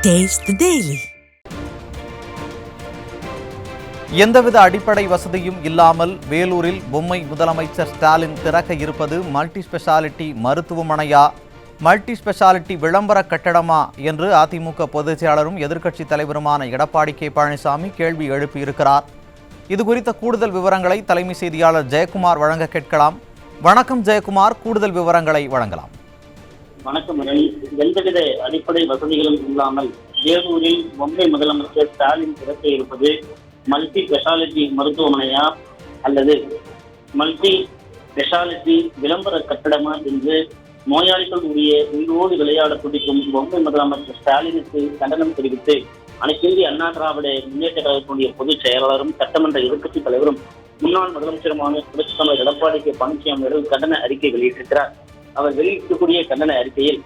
Taste the Daily. எந்தவித அடிப்படை வசதியும் இல்லாமல் வேலூரில் பொம்மை முதலமைச்சர் ஸ்டாலின் திறக்க இருப்பது மல்டி ஸ்பெஷாலிட்டி மருத்துவமனையா, மல்டி ஸ்பெஷாலிட்டி விளம்பர கட்டடமா என்று அதிமுக பொதுச் செயலாளரும் எதிர்க்கட்சித் தலைவருமான எடப்பாடி கே பழனிசாமி கேள்வி எழுப்பியிருக்கிறார். இதுகுறித்த கூடுதல் விவரங்களை தலைமை செய்தியாளர் ஜெயக்குமார் வழங்க கேட்கலாம். வணக்கம் ஜெயக்குமார், கூடுதல் விவரங்களை வழங்கலாம். வணக்கம். எந்தவித அடிப்படை வசதிகளும் இல்லாமல் வேலூரில் பொம்மை முதலமைச்சர் ஸ்டாலின் திறக்க இருப்பது மல்டி ஸ்பெஷாலிட்டி மருத்துவமனையா அல்லது மல்டி ஸ்பெஷாலிட்டி விளம்பர கட்டடமா என்று நோயாளிகள் உயிரோடு விளையாட துடிக்கும் பொம்மை முதலமைச்சர் ஸ்டாலினுக்கு கண்டனம் தெரிவித்து அனைத்து இந்திய அண்ணா திராவிட முன்னேற்ற கழகத்தினுடைய பொதுச் செயலாளரும் சட்டமன்ற எதிர்க்கட்சித் தலைவரும் முன்னாள் முதலமைச்சருமான புரட்சித் தலைவர் எடப்பாடி கே பழனிசாமி அவர்கள் கண்டன அறிக்கை வெளியிட்டிருக்கிறார். அவர் வெளியிடக்கூடிய கண்டன அறிக்கையில்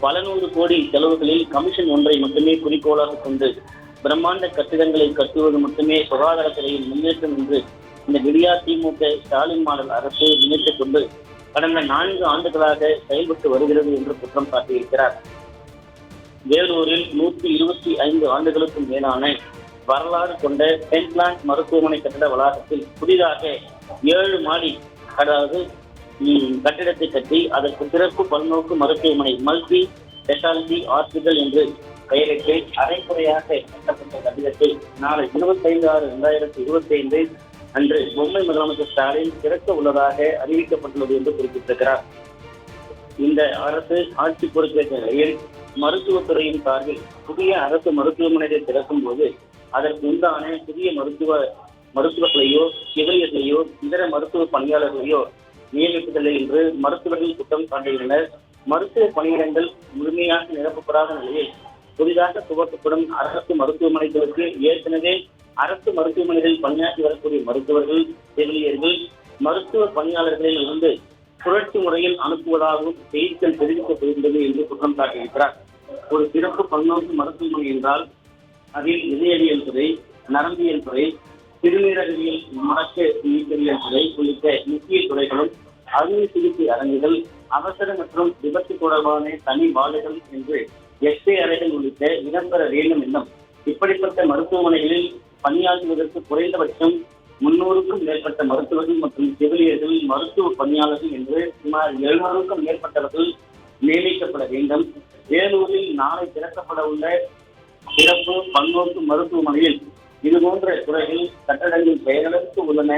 பல நூறு கோடி செலவுகளில் கமிஷன் ஒன்றை மட்டுமே குறிக்கோளாக கொண்டு பிரம்மாண்ட கட்டிடங்களை கட்டுவது மட்டுமே சுகாதாரத்துறையின் முன்னேற்றம் என்று இந்த விடியா திமுக ஸ்டாலின் மாடல் அரசு முன்னேற்றிக் கொண்டு கடந்த 4 ஆண்டுகளாக செயல்பட்டு வருகிறது என்று குற்றம் சாட்டியிருக்கிறார். வேலூரில் 125 ஆண்டுகளுக்கு மேலான வரலாறு கொண்ட பென்பிளான்ட் மருத்துவமனை கட்டிட வளாகத்தில் புதிதாக 7 மாடி கட்டிடத்தை கட்டி அதற்கு சிறப்பு பல்நோக்கு மருத்துவமனை மல்டி ஸ்பெஷாலிட்டி ஹாஸ்பிட்டல் என்று பெயரிட்டு அரைக்குறையாக கட்டப்பட்ட கட்டிடத்தை நாளை 25/6/2025 அன்று பொம்மை முதலமைச்சர் ஸ்டாலின் திறக்க உள்ளதாக அறிவிக்கப்பட்டுள்ளது என்று குறிப்பிட்டிருக்கிறார். இந்த அரசு ஆட்சி பொறுப்பேற்ற நிலையில் மருத்துவத்துறையின் சார்பில் புதிய அரசு மருத்துவமனையை திறக்கும் போது அதற்கு உண்டான புதிய மருத்துவர்களையோ செவிலியர்களையோ இதர மருத்துவ பணியாளர்களையோ நியமிப்பதில்லை என்று மருத்துவர்கள் குற்றம் சாட்டியுள்ளனர். மருத்துவ பணியிடங்கள் முழுமையாக நிரப்பப்படாத நிலையில் புதிதாக துவக்கப்படும் அரசு மருத்துவமனைகளுக்கு ஏற்கனவே அரசு மருத்துவமனைகளில் பணியாற்றி வரக்கூடிய மருத்துவர்கள், செவிலியர்கள், மருத்துவ பணியாளர்களில் இருந்து சுழற்சி முறையில் அனுப்புவதாகவும் செய்திகள் தெரிவிக்கப்படுகின்றது என்று குற்றம் சாட்டியிருக்கிறார். ஒரு சிறப்பு பல்நோக்கு மருத்துவமனை என்றால் அதில் இதயவியல் துறை, நரம்பியல் துறை, சிறுநீரகவியல், மரக்க நீக்கவியல் துறை உள்ளிட்ட முக்கிய துறைகளும், அறுவை சிகிச்சை அரங்குகள், அவசர மற்றும் விபத்து தொடர்பான தனி வார்டுகள் என்று எக்ஸ்ரே அறைகள் உள்ளிட்ட இடம்பெற வேண்டும் என்றும் இப்படிப்பட்ட மருத்துவமனைகளில் பணியாற்றுவதற்கு குறைந்தபட்சம் 300க்கும் மேற்பட்ட மருத்துவர்கள் மற்றும் செவிலியர்கள், மருத்துவ பணியாளர்கள் என்று சுமார் 700க்கும் மேற்பட்டவர்கள் நியமிக்கப்பட வேண்டும். வேலூரில் நாளை திறக்கப்பட உள்ள சிறப்பு பல்நோக்கு மருத்துவமனையில் இதுபோன்ற துறைகள் கட்டடங்கள் பெயரளவுக்கு உள்ளன.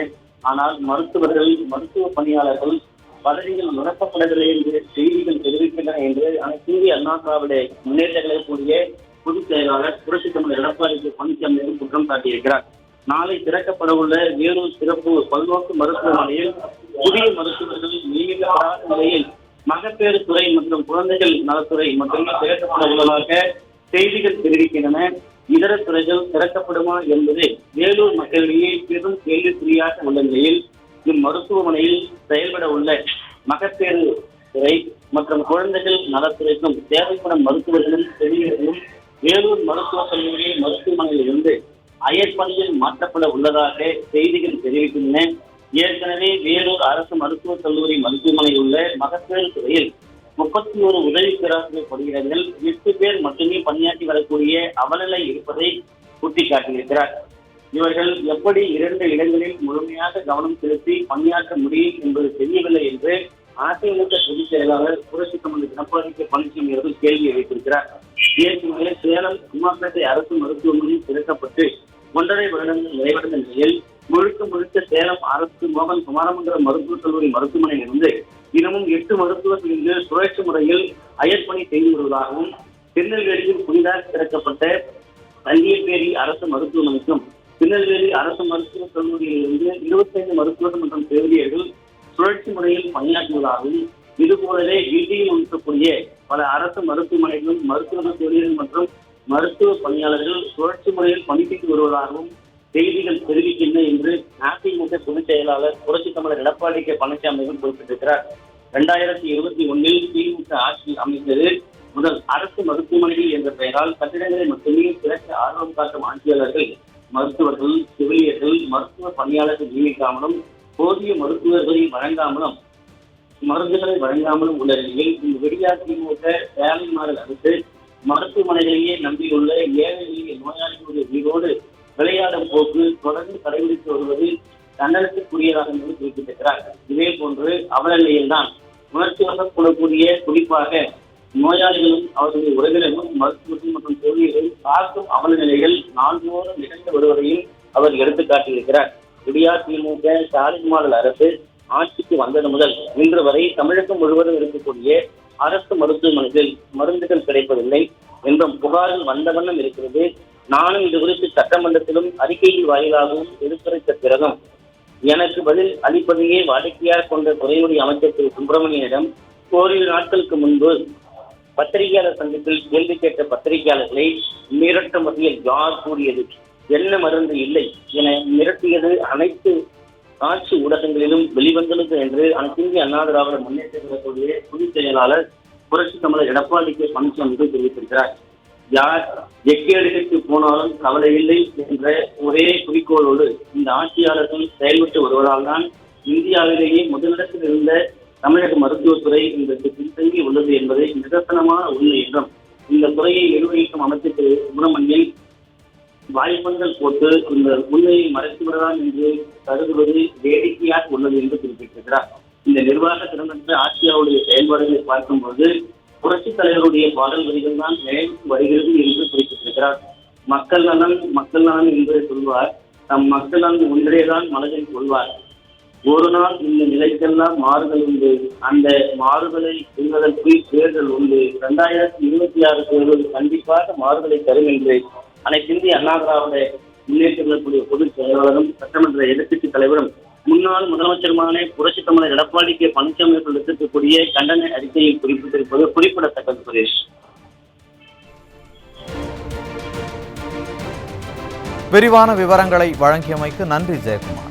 ஆனால் மருத்துவர்கள், மருத்துவ பணியாளர்கள் பதவிகள் நிரப்பப்படவில்லை என்று செய்திகள் தெரிவிக்கின்றன என்று அனைத்து இந்திய அண்ணா திராவிட முன்னேற்ற கழகக்கூடிய பொதுச் செயலாளர் புரட்சித் தலைவர் எடப்பாடி கே பழனிசாமி குற்றம் சாட்டியிருக்கிறார். நாளை திறக்கப்பட உள்ள வேலூர் சிறப்பு பல்நோக்கு மருத்துவமனையில் புதிய மருத்துவர்கள் நியமிக்கப்படாத நிலையில் மகப்பேறு துறை மற்றும் குழந்தைகள் நலத்துறை மட்டுமே திறக்கப்பட உள்ளதாக செய்திகள் தெரிவிக்கின்றன. இதர துறைகள் திறக்கப்படுமா என்பது வேலூர் மக்களிடையே பெரும் கேள்விக்குறியாக உள்ள நிலையில் இம்மருத்துவமனையில் செயல்பட உள்ள மகப்பேறு துறை மற்றும் குழந்தைகள் நலத்துறைக்கும் தேவைப்படும் மருத்துவர்களும் செவிலியர்களும் வேலூர் மருத்துவக் கல்லூரி மருத்துவமனையில் இருந்து அயற்பணியில் மாற்றப்பட உள்ளதாக செய்திகள் தெரிவிக்கின்றன. ஏற்கனவே வேலூர் அரசு மருத்துவக் கல்லூரி மருத்துவமனையில் உள்ள மகப்பேறு துறையில் 31 உதவி பேராசிரியர் பணியிடங்கள் 8 பேர் மட்டுமே பணியாற்றி வரக்கூடிய அவலநிலை இருப்பதை சுட்டிக்காட்டியிருக்கிறார். இவர்கள் எப்படி 2 இடங்களில் முழுமையாக கவனம் செலுத்தி பணியாற்ற முடியும் என்பது தெரியவில்லை என்று அதிமுக பொதுச் செயலாளர் புரட்சித் தலைவர் எடப்பாடி கே பழனிசாமி அவர்கள் கேள்வி எழுப்பியிருக்கிறார். ஏற்கனவே சேலம் குமாரப்பேட்டை அரசு மருத்துவமனை திறக்கப்பட்டு 1.5 வருடங்கள் நிறைவடைந்த நிலையில் முழுக்க சேலம் அரசு மோகன் குமாரமங்கலம் மருத்துவக் கல்லூரி மருத்துவமனையிலிருந்து தினமும் 8 மருத்துவர்கள் இன்று சுழற்சி முறையில் அயற்பணி செய்து வருவதாகவும், திருநெல்வேலியில் புதிதாக திறக்கப்பட்ட தண்டியப்பேரி அரசு மருத்துவமனைக்கும் திருநெல்வேலி அரசு மருத்துவக் கல்லூரியிலிருந்து 25 மருத்துவர்கள் மற்றும் செவிலியர்கள் சுழற்சி முறையில் பணியாற்றுவதாகவும், இதுபோலவே வீட்டில் இருக்கக்கூடிய பல அரசு மருத்துவமனைகளும் மருத்துவ செவிலியர்கள் மற்றும் மருத்துவ பணியாளர்கள் சுழற்சி முறையில் பணிபுரிந்து வருவதாகவும் செய்திகள் தெரிவிக்கின்றன என்று அதிமுக பொதுச் செயலாளர் புரட்சித் தலைவர் எடப்பாடி கே பழனிசாமி குறிப்பிட்டிருக்கிறார். 2021 திமுக ஆட்சி அமைந்தது முதல் அரசு மருத்துவமனைகள் என்ற பெயரால் கட்டிடங்களை மட்டுமே திறக்க ஆர்வம் காட்டும் ஆட்சியாளர்கள் மருத்துவர்கள், செவிலியர்கள், மருத்துவ பணியாளர்கள் நியமிக்காமலும் போதிய மருத்துவர்களை வழங்காமலும் மருந்துகளை வழங்காமலும் உள்ள நிலையில் இந்த விடியா திமுக ஸ்டாலின் மாடல் அரசு மருத்துவமனைகளையே நம்பியுள்ள ஏழை எளிய நோயாளிகளுடைய உயிரோடு விளையாடும் போக்கு தொடர்ந்து கடைபிடித்து வருவது கண்டனத்துக்குரியதாக என்று குறிப்பிட்டிருக்கிறார். இதே போன்று அவலநிலையில்தான் உணர்ச்சி வசப்படக்கூடிய குறிப்பாக நோயாளிகளும் அவர்களுடைய உறவினர்களும் மருத்துவர்கள் மற்றும் செவிலியர்கள் காக்கும் அவல நிலைகள் நாள்தோறும் நிகழ்ந்து வருவதையும் அவர் எடுத்துக்காட்டியிருக்கிறார். விடியா திமுக ஸ்டாலின் மாடல் அரசு ஆட்சிக்கு வந்தது முதல் இன்று வரை தமிழகம் முழுவதும் இருக்கக்கூடிய அரசு மருத்துவமனைகளில் மருந்துகள் கிடைப்பதில்லை என்றும் புகார்கள் வந்த வண்ணம் இருக்கிறது. நானும் இது குறித்து சட்டமன்றத்திலும் அறிக்கையில் வாயிலாகவும் எடுத்துரைத்த பிறகும் எனக்கு பதில் அளிப்பதையே வாடிக்கையாக கொண்ட துறையுடைய அமைச்சர் திரு சுப்பிரமணியனிடம் ஓரிரு நாட்களுக்கு முன்பு பத்திரிகையாளர் சந்திப்பில் கேள்வி கேட்ட பத்திரிகையாளர்களை மிரட்டும் வகையில் யார் கூறியது, என்ன மருந்து இல்லை என மிரட்டியது அனைத்து ஆட்சி ஊடகங்களிலும் வெளிவந்தது என்று அனைத்திந்திய அண்ணா திராவிட முன்னேற்ற கழகத்துடைய பொதுச் செயலாளர் புரட்சி தமிழர் எடப்பாடி கே பழனிசாமி தெரிவித்திருக்கிறார். யார் எக்கேடுகளுக்கு போனாலும் கவலை இல்லை என்ற ஒரே குறிக்கோளோடு இந்த ஆட்சியாளர்கள் செயல்பட்டு வருவதால் தான் இந்தியாவிலேயே முதலிடத்தில் இருந்த தமிழக மருத்துவத்துறை இன்றைக்கு பின்தங்கி உள்ளது என்பது நிதர்சனமான உண்மை என்றும் இந்த துறையை நிர்வகிக்கும் அமைச்சர் திரு சுப்பிரமணியன் வாய்ப்பங்கள் போட்டு இந்த உண்மையை மறைத்துவிடலாம் என்று கருதுவது வேடிக்கையாக உள்ளது என்று குறிப்பிட்டிருக்கிறார். இந்த நிர்வாக திறனற்ற ஆட்சியாளருடைய செயல்பாடுகளை பார்க்கும்போது புரட்சித் தலைவருடைய பாடல் வரிகள் தான் நினைவுக்கு வருகிறது என்று குறிப்பிட்டிருக்கிறார். மக்கள் நலன் என்று சொல்வார், தம் மக்கள் நலன் ஒன்றேதான் மனதில் கொள்வார். ஒரு நாள் இந்த நிலைக்கெல்லாம் மாறுதல் உண்டு, அந்த மாறுதலை செய்வதற்கு தேர்தல் உண்டு. 2026 தேர்தல் கண்டிப்பாக மாறுதலை தரும் என்று அனைத்திந்திய அண்ணா திராவிட முன்னேற்ற கழகத்துடைய பொதுச் செயலாளரும் சட்டமன்ற எதிர்க்கட்சித் தலைவரும் முன்னாள் முதலமைச்சருமான புரட்சி தமிழர் எடப்பாடி கே பழனிசாமி எடுத்திருக்கக்கூடிய கண்டன அறிக்கையை குறிப்பிட்டிருப்பது குறிப்பிடத்தக்கது. சுரேஷ், விரிவான விவரங்களை வழங்கியமைக்கு நன்றி ஜெயக்குமார்.